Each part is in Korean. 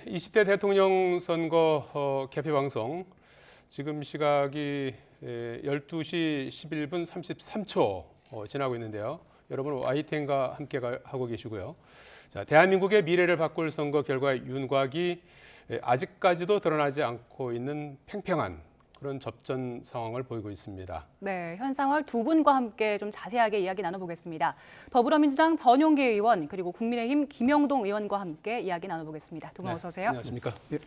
20대 대통령 선거 개표 방송 지금 시각이 12시 11분 33초 지나고 있는데요. 여러분 YTN과 함께 하고 계시고요. 자, 대한민국의 미래를 바꿀 선거 결과의 윤곽이 아직까지도 드러나지 않고 있는 팽팽한 그런 접전 상황을 보이고 있습니다. 네, 현 상황을 두 분과 함께 좀 자세하게 이야기 나눠보겠습니다. 더불어민주당 전용기 의원 그리고 국민의힘 김영동 의원과 함께 이야기 나눠보겠습니다. 두 분 어서 오세요. 안녕하십니까? 예.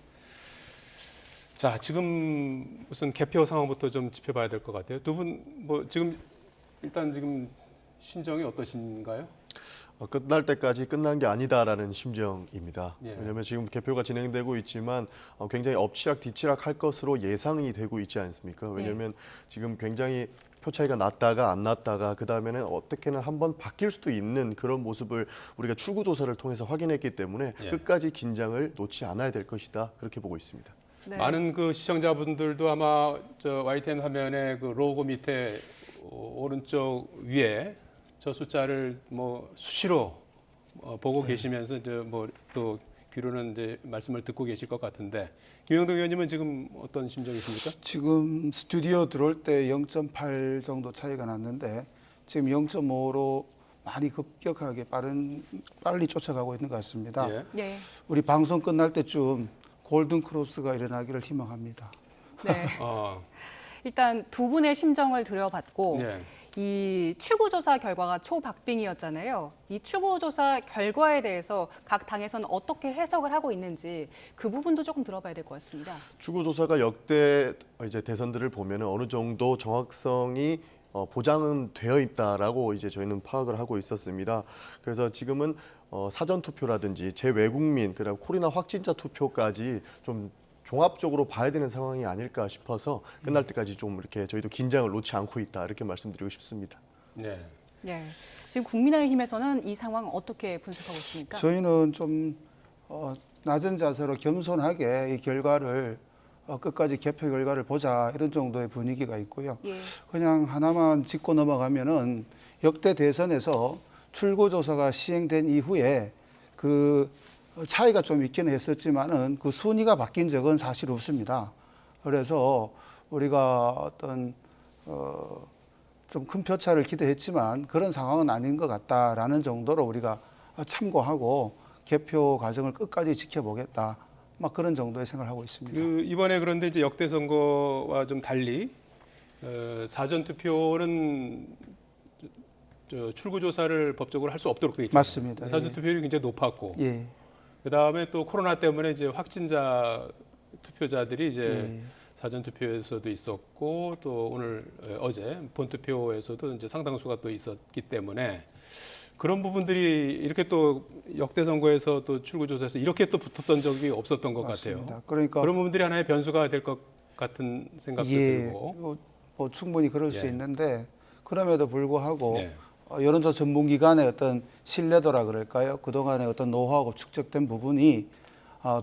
자, 지금 우선 개표 상황부터 좀 짚어봐야 될 것 같아요. 두 분 뭐 지금 일단 지금 심정이 어떠신가요? 끝날 때까지 끝난 게 아니다라는 심정입니다. 예. 왜냐하면 지금 개표가 진행되고 있지만 굉장히 엎치락 뒤치락 할 것으로 예상이 되고 있지 않습니까? 왜냐하면 지금 굉장히 표 차이가 났다가 안 났다가 그다음에는 어떻게는 한번 바뀔 수도 있는 그런 모습을 우리가 출구조사를 통해서 확인했기 때문에 끝까지 긴장을 놓지 않아야 될 것이다. 그렇게 보고 있습니다. 네. 많은 그 시청자분들도 아마 저 YTN 화면에 그 로고 밑에 오른쪽 위에 저 숫자를 뭐 수시로 보고 계시면서 이제 뭐 또 귀로는 이제 말씀을 듣고 계실 것 같은데 김영동 의원님은 지금 어떤 심정이십니까? 지금 스튜디오 들어올 때 0.8 정도 차이가 났는데 지금 0.5로 많이 급격하게 빨리 쫓아가고 있는 것 같습니다. 예. 네. 우리 방송 끝날 때쯤 골든 크로스가 일어나기를 희망합니다. 네. 어, 일단 두 분의 심정을 들여봤고 예. 이 추구조사 결과가 초박빙이었잖아요. 이 추구조사 결과에 대해서 각 당에서는 어떻게 해석을 하고 있는지 그 부분도 조금 들어봐야 될 것 같습니다. 출구조사가 역대 이제 대선들을 보면 어느 정도 정확성이 보장은 되어 있다라고 이제 저희는 파악을 하고 있었습니다. 그래서 지금은 사전 투표라든지 재외국민 그다음 코로나 확진자 투표까지 좀 종합적으로 봐야 되는 상황이 아닐까 싶어서 끝날 때까지 좀 이렇게 저희도 긴장을 놓지 않고 있다 이렇게 말씀드리고 싶습니다. 네. 네. 지금 국민의힘에서는 이 상황 어떻게 분석하고 있습니까? 저희는 좀 낮은 자세로 겸손하게 이 결과를 끝까지 개표 결과를 보자 이런 정도의 분위기가 있고요. 예. 그냥 하나만 짚고 넘어가면은 역대 대선에서 출구조사가 시행된 이후에 그 차이가 좀 있기는 했었지만은 그 순위가 바뀐 적은 사실 없습니다. 그래서 우리가 어떤 좀 큰 표차를 기대했지만 그런 상황은 아닌 것 같다라는 정도로 우리가 참고하고 개표 과정을 끝까지 지켜보겠다. 막 그런 정도의 생각을 하고 있습니다. 그 이번에 그런데 이제 역대 선거와 좀 달리 사전 투표는 출구 조사를 법적으로 할 수 없도록 되어 있잖아요. 맞습니다. 사전 예. 투표율이 굉장히 높았고 예. 그다음에 또 코로나 때문에 이제 확진자 투표자들이 이제 예. 사전 투표에서도 있었고 또 오늘 어제 본 투표에서도 이제 상당수가 또 있었기 때문에 그런 부분들이 이렇게 또 역대 선거에서 또 출구조사에서 이렇게 또 붙었던 적이 없었던 것 맞습니다. 같아요. 그러니까 그런 부분들이 하나의 변수가 될 것 같은 생각도 들고. 뭐 충분히 그럴 수 예. 있는데 그럼에도 불구하고 네. 여론조사 전문기관의 어떤 신뢰도라 그럴까요? 그동안의 어떤 노하우가 축적된 부분이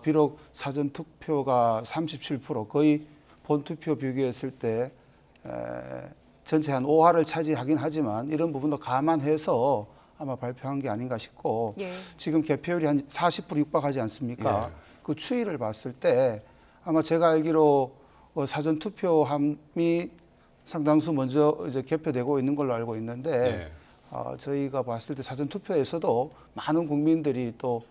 비록 사전 투표가 37% 거의 본 투표 비교했을 때 전체 한 5할을 차지하긴 하지만 이런 부분도 감안해서 아마 발표한 게 아닌가 싶고 예. 지금 개표율이 한 40% 육박하지 않습니까? 네. 그 추이를 봤을 때 아마 제가 알기로 사전 투표함이 상당수 먼저 이제 개표되고 있는 걸로 알고 있는데 네. 저희가 봤을 때 사전 투표에서도 많은 국민들이 또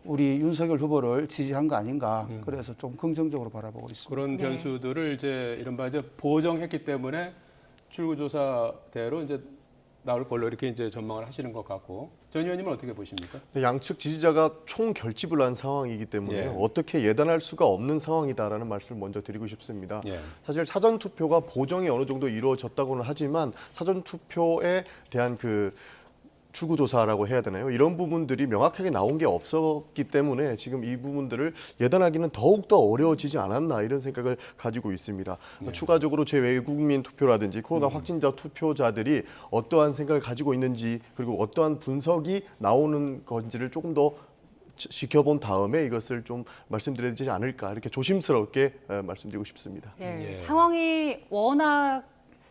우리 윤석열 후보를 지지한 거 아닌가 그래서 좀 긍정적으로 바라보고 있습니다. 그런 네. 변수들을 이제 이른바 이제 보정했기 때문에 출구조사대로 이제 나올 걸로 이렇게 이제 전망을 하시는 것 같고 전 의원님은 어떻게 보십니까? 양측 지지자가 총 결집을 한 상황이기 때문에 예. 어떻게 예단할 수가 없는 상황이다라는 말씀을 먼저 드리고 싶습니다. 예. 사실 사전 투표가 보정이 어느 정도 이루어졌다고는 하지만 사전 투표에 대한 그 출구조사라고 해야 되나요? 이런 부분들이 명확하게 나온 게 없었기 때문에 지금 이 부분들을 예단하기는 더욱더 어려워지지 않았나 이런 생각을 가지고 있습니다. 추가적으로 재외국민 투표라든지 코로나 확진자 투표자들이 어떠한 생각을 가지고 있는지 그리고 어떠한 분석이 나오는 건지를 조금 더 지켜본 다음에 이것을 좀 말씀드려야 되지 않을까 이렇게 조심스럽게 말씀드리고 싶습니다. 예. 예. 상황이 워낙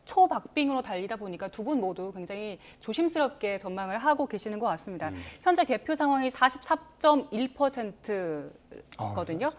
초박빙으로 달리다 보니까 두 분 모두 굉장히 조심스럽게 전망을 하고 계시는 것 같습니다. 현재 개표 상황이 44.1%거든요.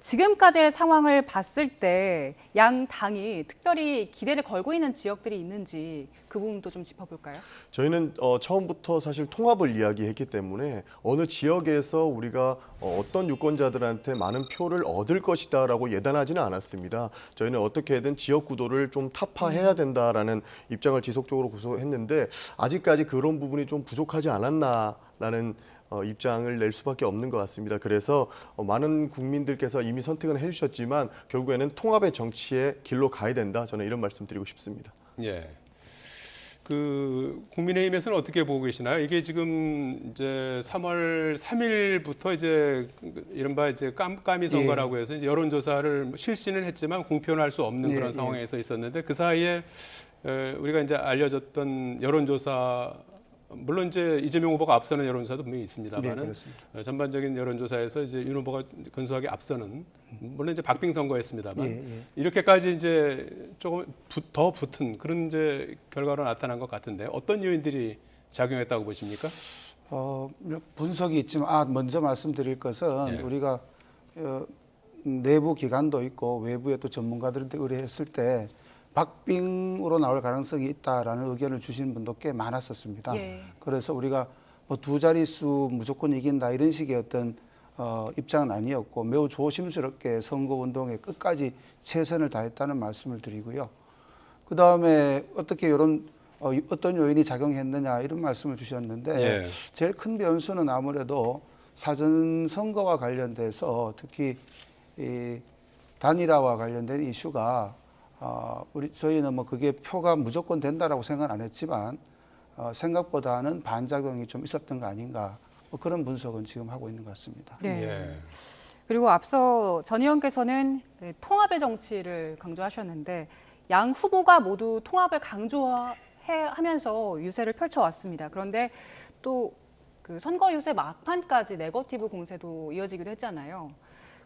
지금까지의 상황을 봤을 때 양 당이 특별히 기대를 걸고 있는 지역들이 있는지 그 부분도 좀 짚어볼까요? 저희는 처음부터 사실 통합을 이야기했기 때문에 어느 지역에서 우리가 어떤 유권자들한테 많은 표를 얻을 것이다라고 예단하지는 않았습니다. 저희는 어떻게든 지역 구도를 좀 타파해야 된다라는 입장을 지속적으로 고수했는데 아직까지 그런 부분이 좀 부족하지 않았나라는 입장을 낼 수밖에 없는 것 같습니다. 그래서 많은 국민들께서 이미 선택은 해주셨지만 결국에는 통합의 정치의 길로 가야 된다. 저는 이런 말씀드리고 싶습니다. 예. 그 국민의힘에서는 어떻게 보고 계시나요? 이게 지금 이제 3월 3일부터 이제 이른바 이제 깜깜이 선거라고 해서 이제 여론조사를 실시는 했지만 공표할 수 없는 그런 상황에서 있었는데 그 사이에 우리가 이제 알려졌던 여론조사 물론 이제 이재명 후보가 앞서는 여론조사도 분명히 있습니다만은 전반적인 여론조사에서 이제 윤 후보가 근소하게 앞서는 물론 이제 박빙 선거였습니다만 이렇게까지 이제 조금 더 붙은 그런 이제 결과로 나타난 것 같은데 어떤 요인들이 작용했다고 보십니까? 분석이 있지만 먼저 말씀드릴 것은 우리가 내부 기관도 있고 외부의 또 전문가들한테 의뢰했을 때 박빙으로 나올 가능성이 있다라는 의견을 주신 분도 꽤 많았었습니다. 그래서 우리가 뭐 두 자릿수 무조건 이긴다 이런 식의 어떤 입장은 아니었고 매우 조심스럽게 선거운동에 끝까지 최선을 다했다는 말씀을 드리고요. 그 다음에 어떻게 이런 어떤 요인이 작용했느냐 이런 말씀을 주셨는데 제일 큰 변수는 아무래도 사전 선거와 관련돼서 특히 이 단일화와 관련된 이슈가 저희는 뭐 그게 표가 무조건 된다라고 생각은 안 했지만 생각보다는 반작용이 좀 있었던 거 아닌가 뭐 그런 분석은 지금 하고 있는 것 같습니다. 네. 그리고 앞서 전 의원께서는 통합의 정치를 강조하셨는데 양 후보가 모두 통합을 강조하면서 유세를 펼쳐왔습니다. 그런데 또 그 선거 유세 막판까지 네거티브 공세도 이어지기도 했잖아요.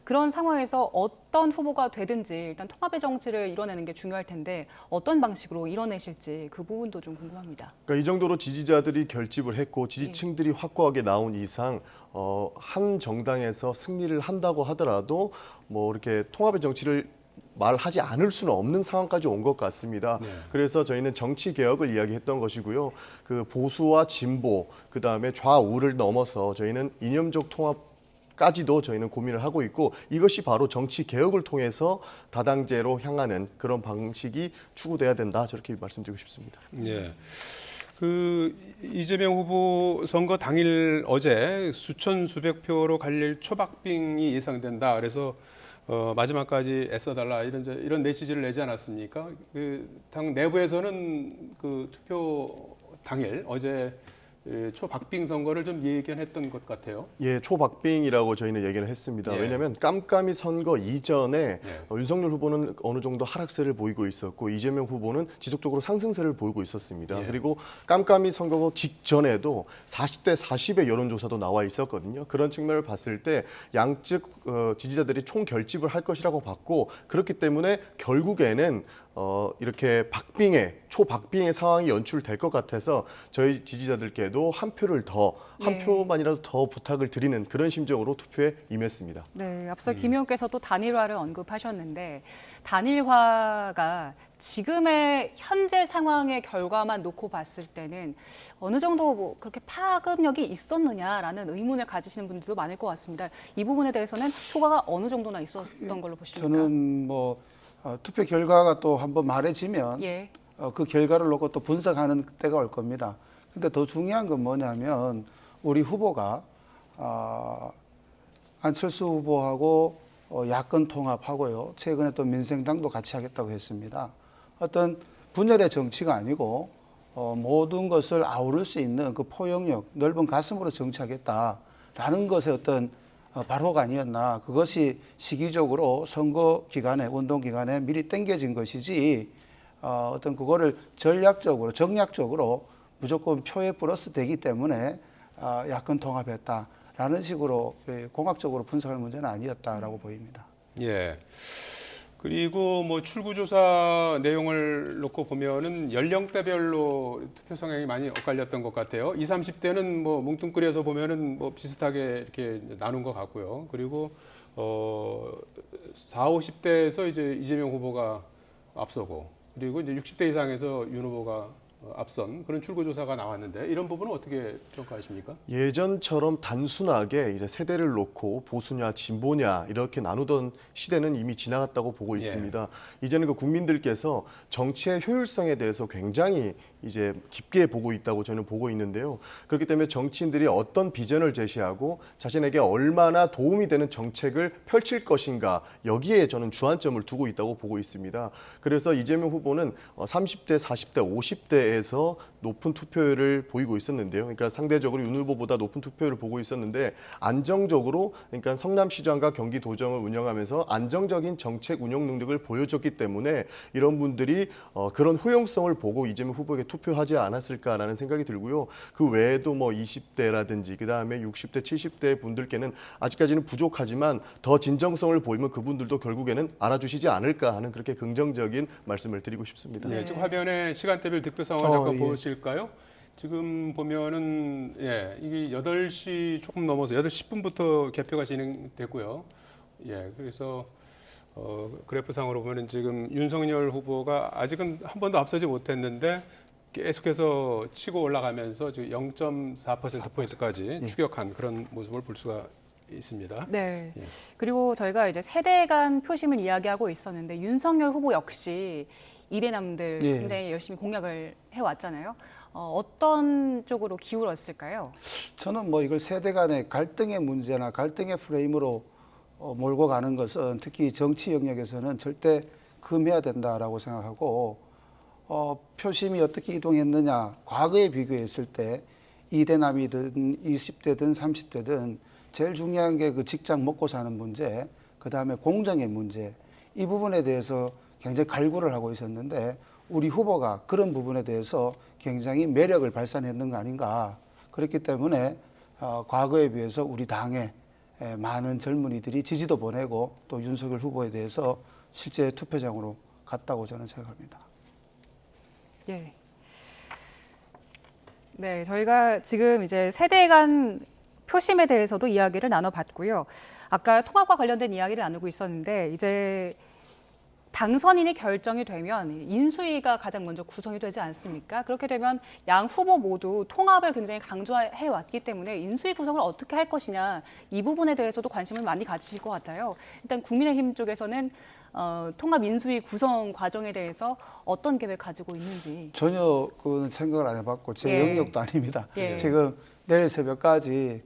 그런 상황에서 어떤 후보가 되든지 일단 통합의 정치를 이뤄내는 게 중요할 텐데 어떤 방식으로 이뤄내실지 그 부분도 좀 궁금합니다. 그러니까 이 정도로 지지자들이 결집을 했고 지지층들이 확고하게 나온 이상 한 정당에서 승리를 한다고 하더라도 뭐 이렇게 통합의 정치를 말하지 않을 수는 없는 상황까지 온 것 같습니다. 그래서 저희는 정치 개혁을 이야기했던 것이고요. 그 보수와 진보, 그 다음에 좌우를 넘어서 저희는 이념적 통합까지도 저희는 고민을 하고 있고 이것이 바로 정치 개혁을 통해서 다당제로 향하는 그런 방식이 추구돼야 된다. 저렇게 말씀드리고 싶습니다. 예. 그 이재명 후보 선거 당일 어제 수천 수백 표로 갈릴 초박빙이 예상된다. 그래서 마지막까지 애써달라 이런 메시지를 내지 않았습니까? 그 당 내부에서는 그 투표 당일 어제 초박빙 선거를 좀 예견했던 것 같아요. 예, 초박빙이라고 저희는 얘기를 했습니다. 왜냐하면 깜깜이 선거 이전에 윤석열 후보는 어느 정도 하락세를 보이고 있었고 이재명 후보는 지속적으로 상승세를 보이고 있었습니다. 그리고 깜깜이 선거 직전에도 40대 40의 여론조사도 나와 있었거든요. 그런 측면을 봤을 때 양측 지지자들이 총 결집을 할 것이라고 봤고 그렇기 때문에 결국에는 이렇게 초박빙의 상황이 연출될 것 같아서 저희 지지자들께도 한 표를 한 표만이라도 더 부탁을 드리는 그런 심정으로 투표에 임했습니다. 네, 앞서 김 의원께서 또 단일화를 언급하셨는데 단일화가 지금의 현재 상황의 결과만 놓고 봤을 때는 어느 정도 뭐 그렇게 파급력이 있었느냐라는 의문을 가지시는 분들도 많을 것 같습니다. 이 부분에 대해서는 효과가 어느 정도나 있었던 걸로 보십니까? 저는 뭐 투표 결과가 또 한번 말해지면 그 결과를 놓고 또 분석하는 때가 올 겁니다. 근데 더 중요한 건 뭐냐면 우리 후보가 안철수 후보하고 야권 통합하고요. 최근에 또 민생당도 같이 하겠다고 했습니다. 어떤 분열의 정치가 아니고 모든 것을 아우를 수 있는 그 포용력, 넓은 가슴으로 정치하겠다라는 것의 어떤 발호가 아니었나. 그것이 시기적으로 선거 기간에, 운동 기간에 미리 땡겨진 것이지 어떤 그거를 전략적으로, 정략적으로 무조건 표에 플러스 되기 때문에 야권 통합했다라는 식으로 공학적으로 분석할 문제는 아니었다라고 보입니다. 예. 그리고 뭐 출구조사 내용을 놓고 보면은 연령대별로 투표 성향이 많이 엇갈렸던 것 같아요. 20, 30대는 뭐 뭉뚱그려서 보면은 뭐 비슷하게 이렇게 나눈 것 같고요. 그리고 4, 50대에서 이제 이재명 후보가 앞서고, 그리고 이제 60대 이상에서 윤 후보가 앞선 그런 출구조사가 나왔는데, 이런 부분은 어떻게 평가하십니까? 예전처럼 단순하게 이제 세대를 놓고 보수냐 진보냐 이렇게 나누던 시대는 이미 지나갔다고 보고 있습니다. 이제는 그 국민들께서 정치의 효율성에 대해서 굉장히 이제 깊게 보고 있다고 저는 보고 있는데요. 그렇기 때문에 정치인들이 어떤 비전을 제시하고 자신에게 얼마나 도움이 되는 정책을 펼칠 것인가, 여기에 저는 주안점을 두고 있다고 보고 있습니다. 그래서 이재명 후보는 30대, 40대, 50대에서 높은 투표율을 보이고 있었는데요. 그러니까 상대적으로 윤 후보보다 높은 투표율을 보고 있었는데, 안정적으로, 그러니까 성남시장과 경기도정을 운영하면서 안정적인 정책 운영 능력을 보여줬기 때문에 이런 분들이 그런 효용성을 보고 이재명 후보에게 투표하지 않았을까라는 생각이 들고요. 그 외에도 뭐 20대라든지 그다음에 60대, 70대 분들께는 아직까지는 부족하지만 더 진정성을 보이면 그분들도 결국에는 알아주시지 않을까 하는, 그렇게 긍정적인 말씀을 드리고 싶습니다. 네, 지금 화면에 시간대별 득표 상황 잠깐 보실까요? 지금 보면은 이게 8시 조금 넘어서 8시 10분부터 개표가 진행됐고요. 그래서 그래프상으로 보면은 지금 윤석열 후보가 아직은 한 번도 앞서지 못했는데 계속해서 치고 올라가면서 지금 0.4%포인트까지 추격한 그런 모습을 볼 수가 있습니다. 네. 그리고 저희가 이제 세대 간 표심을 이야기하고 있었는데, 윤석열 후보 역시 이대남들 굉장히 열심히 공약을 해왔잖아요. 어떤 쪽으로 기울었을까요? 저는 뭐 이걸 세대 간의 갈등의 문제나 갈등의 프레임으로 몰고 가는 것은 특히 정치 영역에서는 절대 금해야 된다라고 생각하고, 표심이 어떻게 이동했느냐, 과거에 비교했을 때 이대남이든 20대든 30대든 제일 중요한 게 그 직장 먹고 사는 문제, 그 다음에 공정의 문제, 이 부분에 대해서 굉장히 갈구를 하고 있었는데, 우리 후보가 그런 부분에 대해서 굉장히 매력을 발산했는 거 아닌가. 그렇기 때문에 과거에 비해서 우리 당에 많은 젊은이들이 지지도 보내고 또 윤석열 후보에 대해서 실제 투표장으로 갔다고 저는 생각합니다. 네, 저희가 지금 이제 세대 간 표심에 대해서도 이야기를 나눠봤고요. 아까 통합과 관련된 이야기를 나누고 있었는데, 이제 당선인이 결정이 되면 인수위가 가장 먼저 구성이 되지 않습니까? 그렇게 되면 양 후보 모두 통합을 굉장히 강조해 왔기 때문에 인수위 구성을 어떻게 할 것이냐, 이 부분에 대해서도 관심을 많이 가지실 것 같아요. 일단 국민의힘 쪽에서는 통합 인수위 구성 과정에 대해서 어떤 계획 가지고 있는지. 전혀 그 생각을 안 해봤고 제 영역도 아닙니다. 지금 내일 새벽까지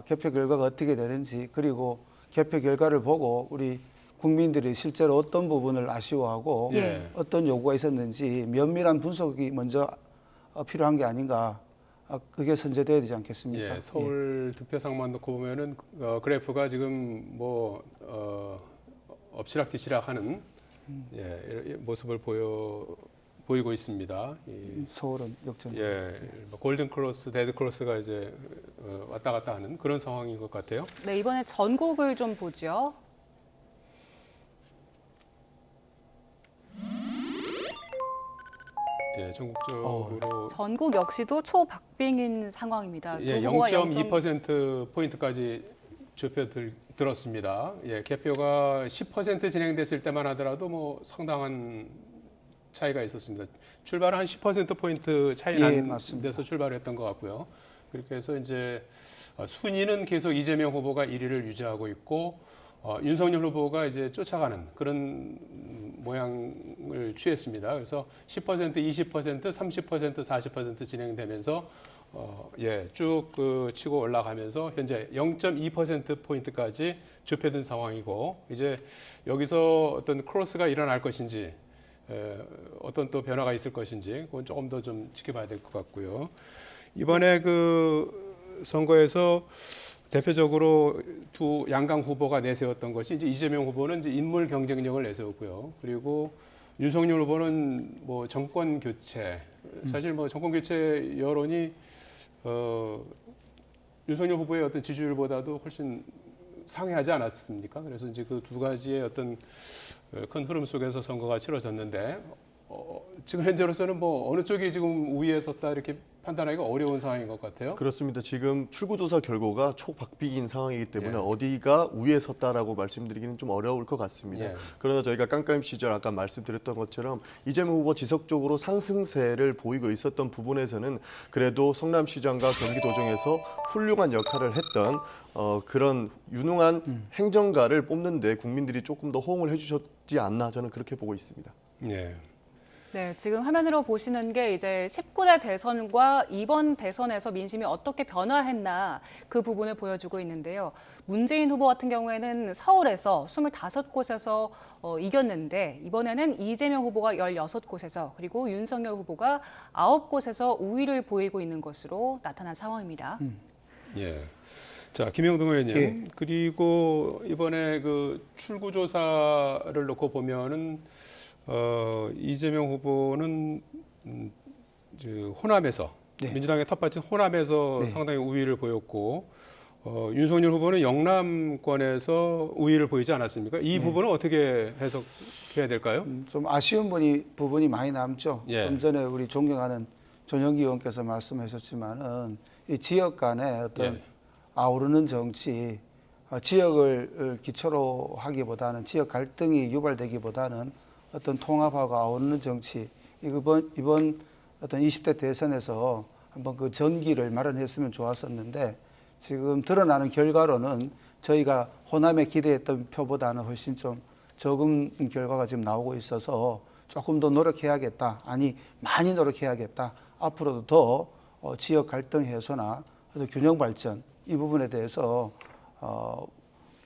개표 결과가 어떻게 되는지, 그리고 개표 결과를 보고 우리 국민들이 실제로 어떤 부분을 아쉬워하고 어떤 요구가 있었는지 면밀한 분석이 먼저 필요한 게 아닌가, 그게 선제돼야 되지 않겠습니까? 서울 득표상만 놓고 보면은 그래프가 지금 뭐 엎치락뒤치락하는 모습을 보이고 있습니다. 서울은 역전. 뭐 골든 크로스, 데드 크로스가 이제 왔다 갔다 하는 그런 상황인 것 같아요. 네, 이번에 전국을 좀 보죠. 전국적으로 전국 역시도 초박빙인 상황입니다. 0.2% 포인트까지 좁혀 들었습니다. 개표가 10% 진행됐을 때만 하더라도 뭐 상당한 차이가 있었습니다. 출발은 한 10% 포인트 차이 난 데서 출발했던 것 같고요. 그렇게 해서 이제 순위는 계속 이재명 후보가 1위를 유지하고 있고, 윤석열 후보가 이제 쫓아가는 그런 모양을 취했습니다. 그래서 10%, 20%, 30%, 40% 진행되면서 쭉 치고 올라가면서 현재 0.2% 포인트까지 좁혀든 상황이고, 이제 여기서 어떤 크로스가 일어날 것인지, 어떤 또 변화가 있을 것인지, 그건 조금 더 좀 지켜봐야 될 것 같고요. 이번에 그 선거에서 대표적으로 두 양강 후보가 내세웠던 것이, 이제 이재명 후보는 이제 인물 경쟁력을 내세웠고요. 그리고 윤석열 후보는 뭐 정권 교체, 사실 뭐 정권 교체 여론이 윤석열 후보의 어떤 지지율보다도 훨씬 상회하지 않았습니까? 그래서 이제 그 두 가지의 어떤 큰 흐름 속에서 선거가 치러졌는데 지금 현재로서는 뭐 어느 쪽이 지금 우위에 섰다 이렇게 판단하기가 어려운 상황인 것 같아요. 그렇습니다. 지금 출구조사 결과가 초박빙인 상황이기 때문에 예. 어디가 우위에 섰다라고 말씀드리기는 좀 어려울 것 같습니다. 예. 그러나 저희가 깜깜이 시절 아까 말씀드렸던 것처럼 이재명 후보 지속적으로 상승세를 보이고 있었던 부분에서는 그래도 성남시장과 경기도정에서 훌륭한 역할을 했던 그런 유능한 행정가를 뽑는데 국민들이 조금 더 호응을 해주셨지 않나 저는 그렇게 보고 있습니다. 예. 네, 지금 화면으로 보시는 게 이제 19대 대선과 이번 대선에서 민심이 어떻게 변화했나 그 부분을 보여주고 있는데요. 문재인 후보 같은 경우에는 서울에서 25곳에서 이겼는데 이번에는 이재명 후보가 16곳에서 그리고 윤석열 후보가 9곳에서 우위를 보이고 있는 것으로 나타난 상황입니다. 예. 자, 김영동 의원님. 예. 그리고 이번에 그 출구조사를 놓고 보면은 이재명 후보는 호남에서 네. 민주당의 텃밭인 호남에서 네. 상당히 우위를 보였고 윤석열 후보는 영남권에서 우위를 보이지 않았습니까? 이 부분은 어떻게 해석해야 될까요? 좀 아쉬운 부분이 많이 남죠. 예. 좀 전에 우리 존경하는 전영기 의원께서 말씀하셨지만은 이 지역 간의 어떤 예. 아우르는 정치, 지역을 기초로 하기보다는 지역 갈등이 유발되기보다는 어떤 통합하고 아우르는 정치, 이번 어떤 20대 대선에서 한번 그 전기를 마련했으면 좋았었는데 지금 드러나는 결과로는 저희가 호남에 기대했던 표보다는 훨씬 좀 적은 결과가 지금 나오고 있어서 조금 더 노력해야겠다. 아니, 많이 노력해야겠다. 앞으로도 더 지역 갈등 해소나 균형 발전 이 부분에 대해서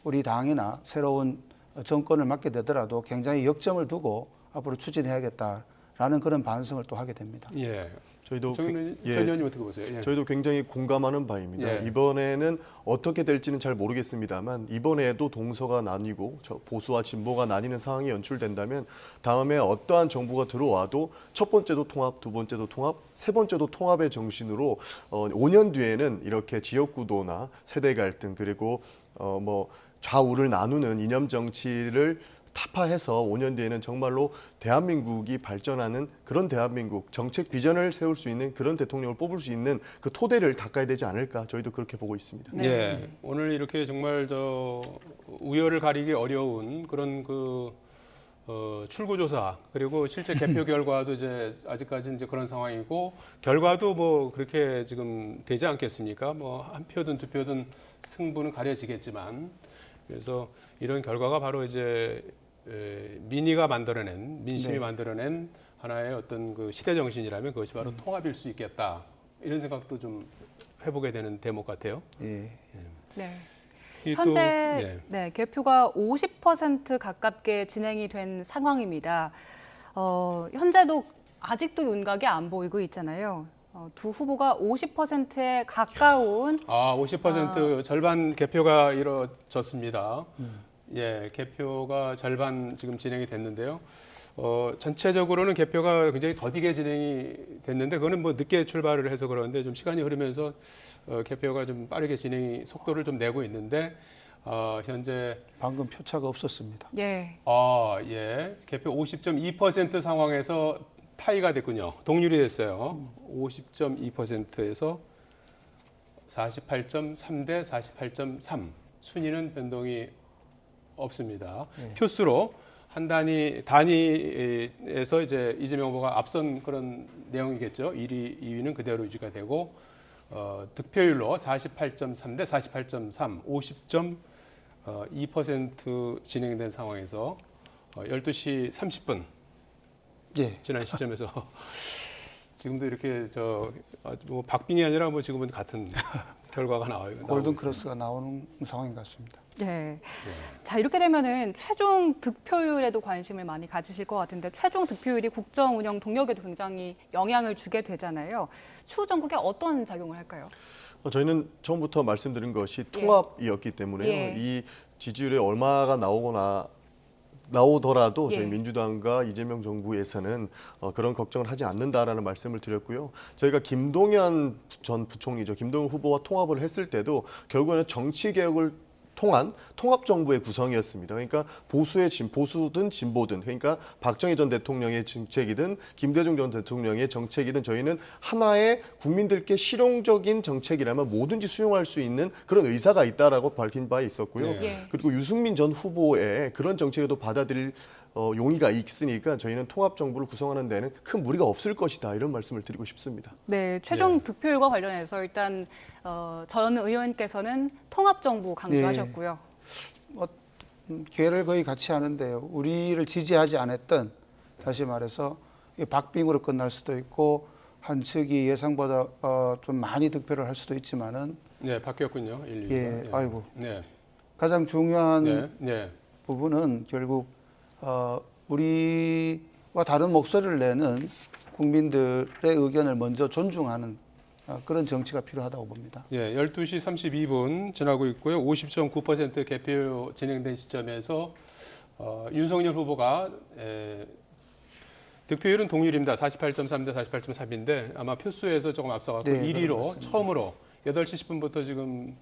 우리 당이나 새로운 정권을 맡게 되더라도 굉장히 역점을 두고 앞으로 추진해야겠다라는 그런 반성을 또 하게 됩니다. 예. 저희도 전 예. 의원님 어떻게 보세요? 예. 저희도 굉장히 공감하는 바입니다. 예. 이번에는 어떻게 될지는 잘 모르겠습니다만 이번에도 동서가 나뉘고 보수와 진보가 나뉘는 상황이 연출된다면 다음에 어떠한 정부가 들어와도 첫 번째도 통합, 두 번째도 통합, 세 번째도 통합의 정신으로 5년 뒤에는 이렇게 지역구도나 세대 갈등 그리고 뭐 좌우를 나누는 이념 정치를 타파해서 5년 뒤에는 정말로 대한민국이 발전하는 그런 대한민국 정책 비전을 세울 수 있는 그런 대통령을 뽑을 수 있는 그 토대를 닦아야 되지 않을까 저희도 그렇게 보고 있습니다. 네. 예. 오늘 이렇게 정말 우열을 가리기 어려운 그런 출구조사 그리고 실제 개표 결과도 이제 아직까지 이제 그런 상황이고 결과도 뭐 그렇게 지금 되지 않겠습니까? 뭐 한 표든 두 표든 승부는 가려지겠지만 그래서 이런 결과가 바로 이제 민의가 만들어낸 민심이 네. 만들어낸 하나의 어떤 그 시대 정신이라면 그것이 바로 통합일 수 있겠다 이런 생각도 좀 해보게 되는 대목 같아요. 예. 네. 이 현재 예. 네, 개표가 50% 가깝게 진행이 된 상황입니다. 현재도 아직도 윤곽이 안 보이고 있잖아요. 두 후보가 50%에 가까운 50% 절반 개표가 이루어졌습니다. 예, 개표가 절반 지금 진행이 됐는데요. 전체적으로는 개표가 굉장히 더디게 진행이 됐는데 그거는 뭐 늦게 출발을 해서 그러는데 좀 시간이 흐르면서 개표가 좀 빠르게 진행이 속도를 좀 내고 있는데 현재 방금 표차가 없었습니다. 예. 예, 개표 50.2% 상황에서 타이가 됐군요. 동률이 됐어요. 50.2%에서 48.3 대 48.3 순위는 변동이 없습니다. 표수로 한 단위에서 이제 이재명 후보가 앞선 그런 내용이겠죠. 1위, 2위는 그대로 유지가 되고 득표율로 48.3 대 48.3, 50.2% 진행된 상황에서 12시 30분 예. 지난 시점에서 지금도 이렇게 뭐 박빙이 아니라 뭐 지금은 같은 결과가 나오고 골든 있습니다. 크로스가 나오는 상황인 것 같습니다. 네. 자, 이렇게 되면은 최종 득표율에도 관심을 많이 가지실 것 같은데 최종 득표율이 국정 운영 동력에도 굉장히 영향을 주게 되잖아요. 추후 정국에 어떤 작용을 할까요? 저희는 처음부터 말씀드린 것이 통합이었기 때문에요. 예. 이 지지율이 얼마가 나오더라도 예. 저희 민주당과 이재명 정부에서는 그런 걱정을 하지 않는다라는 말씀을 드렸고요. 저희가 김동연 전 부총리죠. 김동연 후보와 통합을 했을 때도 결국에는 정치 개혁을 통한 통합 정부의 구성이었습니다. 그러니까 보수든 진보든, 그러니까 박정희 전 대통령의 정책이든 김대중 전 대통령의 정책이든 저희는 하나의 국민들께 실용적인 정책이라면 뭐든지 수용할 수 있는 그런 의사가 있다라고 밝힌 바 있었고요. 네. 예. 그리고 유승민 전 후보의 그런 정책에도 받아들일 용의가 있으니까 저희는 통합 정부를 구성하는 데는 큰 무리가 없을 것이다, 이런 말씀을 드리고 싶습니다. 네, 최종 득표율과 관련해서 일단 전 의원께서는 통합정부 강조하셨고요. 계를 거의 같이 하는데요. 우리를 지지하지 않았던, 다시 말해서 박빙으로 끝날 수도 있고 한 측이 예상보다 좀 많이 득표를 할 수도 있지만은 네, 바뀌었군요. 1, 2가. 예, 아이고 네. 가장 중요한 네. 네. 부분은 결국 우리와 다른 목소리를 내는 국민들의 의견을 먼저 존중하는 그런 정치가 필요하다고 봅니다. 예, 12시 32분 지나고 있고요. 50.9% 개표 진행된 시점에서 윤석열 후보가 득표율은 동률입니다. 48.3 대 48.3인데 아마 표수에서 조금 앞서갔고 네, 1위로 처음으로 8시 10분부터 지금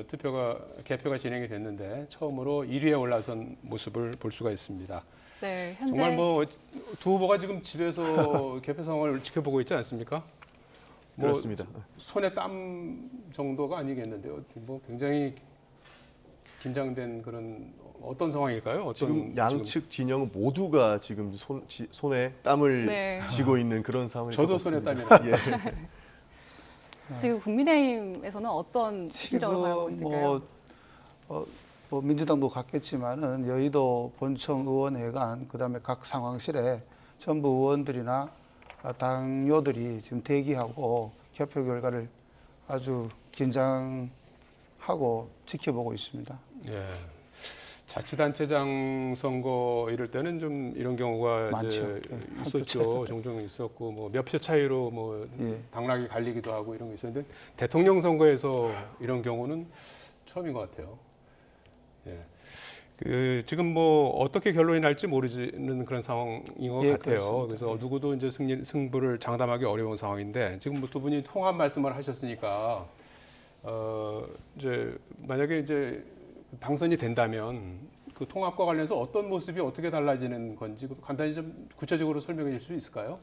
개표가 진행이 됐는데 처음으로 1위에 올라선 모습을 볼 수가 있습니다. 네, 현재 정말 뭐 두 후보가 지금 집에서 개표 상황을 지켜보고 있지 않습니까? 뭐 그렇습니다. 손에 땀 정도가 아니겠는데요. 뭐 굉장히 긴장된 그런 어떤 상황일까요? 어떤 지금 양측 진영 모두가 지금 손에 땀을 네. 쥐고 있는 그런 상황일 것 저도 손에 같습니다. 땀이 예. 지금 국민의힘에서는 어떤 심정으로 가고 있을까요? 뭐 민주당도 갔겠지만은 여의도 본청 의원회관 그다음에 각 상황실에 전부 의원들이나 당요들이 지금 대기하고 개표 결과를 아주 긴장하고 지켜보고 있습니다. 예. 자치단체장 선거 이럴 때는 좀 이런 경우가 많죠. 이제 예, 있었죠. 종종 있었고 뭐 몇 표 차이로 뭐 예. 당락이 갈리기도 하고 이런 게 있었는데 대통령 선거에서 이런 경우는 처음인 것 같아요. 예. 지금 뭐 어떻게 결론이 날지 모르는 그런 상황인 것 예, 같아요. 그렇습니다. 그래서 누구도 이제 승부를 장담하기 어려운 상황인데 지금 뭐 두 분이 통합 말씀을 하셨으니까 이제 만약에 이제 당선이 된다면 그 통합과 관련해서 어떤 모습이 어떻게 달라지는 건지 간단히 좀 구체적으로 설명해 줄 수 있을까요?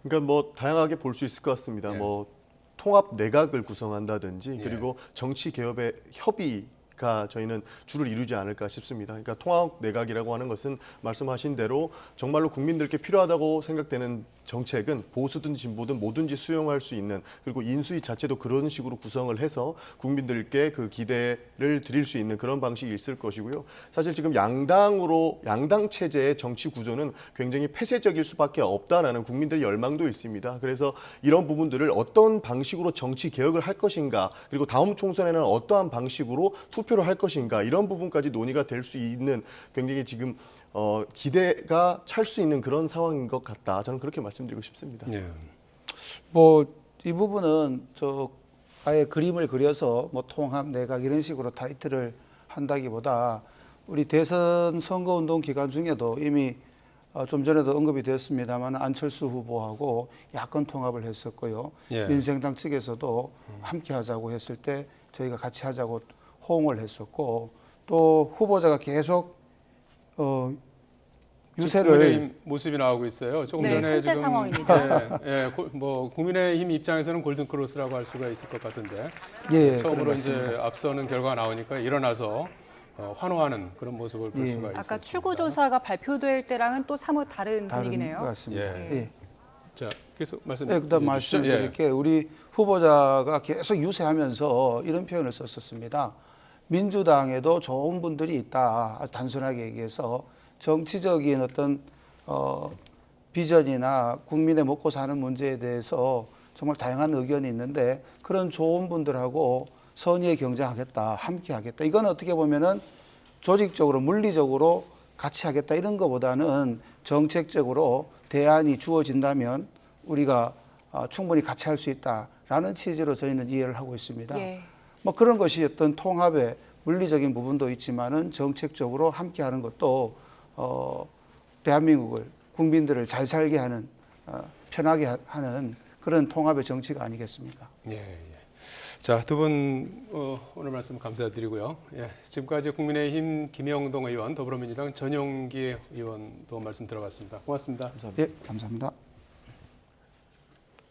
그러니까 뭐 다양하게 볼 수 있을 것 같습니다. 예. 뭐 통합 내각을 구성한다든지 예. 그리고 정치 개혁의 협의가 저희는 주를 이루지 않을까 싶습니다. 그러니까 통합 내각이라고 하는 것은 말씀하신 대로 정말로 국민들께 필요하다고 생각되는 정책은 보수든 진보든 뭐든지 수용할 수 있는, 그리고 인수위 자체도 그런 식으로 구성을 해서 국민들께 그 기대를 드릴 수 있는 그런 방식이 있을 것이고요. 사실 지금 양당 체제의 정치 구조는 굉장히 폐쇄적일 수밖에 없다라는 국민들의 열망도 있습니다. 그래서 이런 부분들을 어떤 방식으로 정치 개혁을 할 것인가, 그리고 다음 총선에는 어떠한 방식으로 투표를 할 것인가, 이런 부분까지 논의가 될 수 있는 굉장히 지금 기대가 찰 수 있는 그런 상황인 것 같다. 저는 그렇게 말씀드리고 싶습니다. 예. 뭐 이 부분은 아예 그림을 그려서 뭐 통합 내각 이런 식으로 타이틀을 한다기보다 우리 대선 선거운동 기간 중에도 이미 좀 전에도 언급이 됐습니다만 안철수 후보하고 야권 통합을 했었고요. 예. 민생당 측에서도 함께 하자고 했을 때 저희가 같이 하자고 호응을 했었고, 또 후보자가 계속 유세를 국민의힘 모습이 나오고 있어요. 조금 네, 전에 현재 지금 상황입니다. 뭐 국민의힘 입장에서는 골든 크로스라고 할 수가 있을 것 같은데 예, 처음으로 그런 이제 말씀입니다. 앞서는 결과가 나오니까 일어나서 환호하는 그런 모습을 볼 예. 수가 있습니다. 아까 출구조사가 발표될 때랑은 또 사뭇 다른 다른 분위기네요. 것 같습니다. 예. 예. 자, 계속 말씀. 네, 그다음 주시죠. 말씀드릴게 우리 후보자가 계속 유세하면서 이런 표현을 썼었습니다. 민주당에도 좋은 분들이 있다. 아주 단순하게 얘기해서 정치적인 어떤 비전이나 국민의 먹고 사는 문제에 대해서 정말 다양한 의견이 있는데 그런 좋은 분들하고 선의의 경쟁하겠다, 함께 하겠다. 이건 어떻게 보면은 조직적으로 물리적으로 같이 하겠다 이런 것보다는 정책적으로 대안이 주어진다면 우리가 충분히 같이 할 수 있다라는 취지로 저희는 이해를 하고 있습니다. 예. 뭐 그런 것이 어떤 통합의 물리적인 부분도 있지만은 정책적으로 함께하는 것도 대한민국을 국민들을 잘 살게 하는 편하게 하는 그런 통합의 정치가 아니겠습니까? 예, 예. 자, 두 분 오늘 말씀 감사드리고요. 예, 지금까지 국민의힘 김영동 의원, 더불어민주당 전용기 의원도 말씀 들어봤습니다. 고맙습니다. 예, 감사합니다.